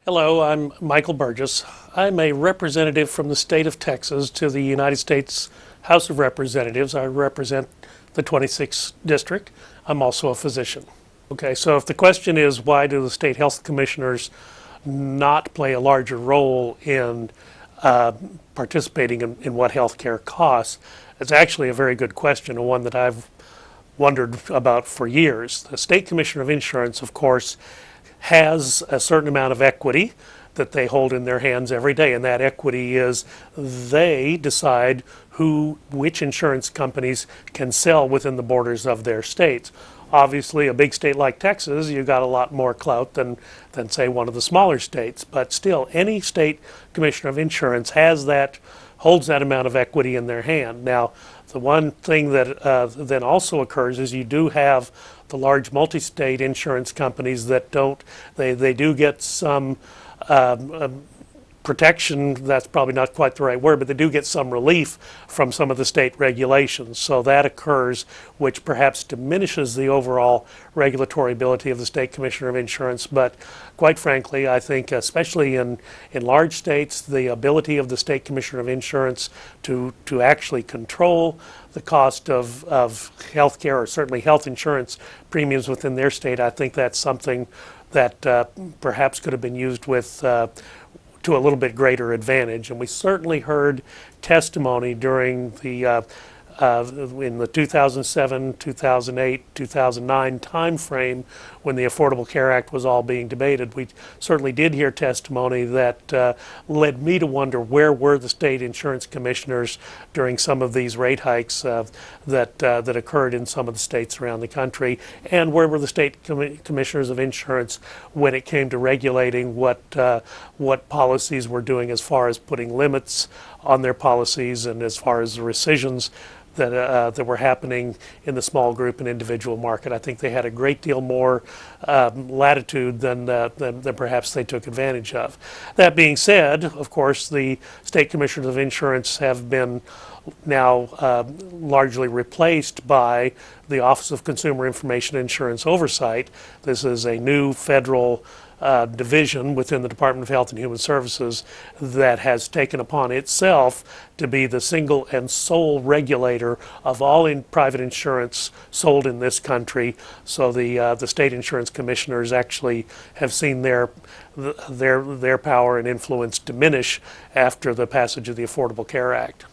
Hello, I'm Michael Burgess. I'm a representative from the state of Texas to the United States House of Representatives. I represent the 26th district. I'm also a physician. Okay, so if the question is why do the state health commissioners not play a larger role in participating in what healthcare costs, it's actually a very good question, and one that I've wondered about for years. The State Commissioner of Insurance, of course, has a certain amount of equity that they hold in their hands every day, and that equity is they decide which insurance companies can sell within the borders of their states. Obviously, a big state like Texas, you got a lot more clout than say one of the smaller states, but still, any state commissioner of insurance holds that amount of equity in their hand. Now, the one thing that then also occurs is you do have the large multi-state insurance companies that they do get some protection. That's probably not quite the right word, but they do get some relief from some of the state regulations. So that occurs, which perhaps diminishes the overall regulatory ability of the State Commissioner of Insurance. But quite frankly, I think especially in large states, the ability of the State Commissioner of Insurance to actually control the cost of health care, or certainly health insurance premiums within their state, I think that's something that perhaps could have been used to a little bit greater advantage. And we certainly heard testimony during in the 2007, 2008, 2009 time frame when the Affordable Care Act was all being debated. We certainly did hear testimony that led me to wonder where were the state insurance commissioners during some of these rate hikes that occurred in some of the states around the country, and where were the state commissioners of insurance when it came to regulating what policies were doing as far as putting limits on their policies and as far as the rescissions that were happening in the small group and individual market. I think they had a great deal more latitude than perhaps they took advantage of. That being said, of course, the state commissioners of insurance have been now largely replaced by the Office of Consumer Information Insurance Oversight. This is a new federal division within the Department of Health and Human Services that has taken upon itself to be the single and sole regulator of all private insurance sold in this country. So the state insurance commissioners actually have seen their power and influence diminish after the passage of the Affordable Care Act.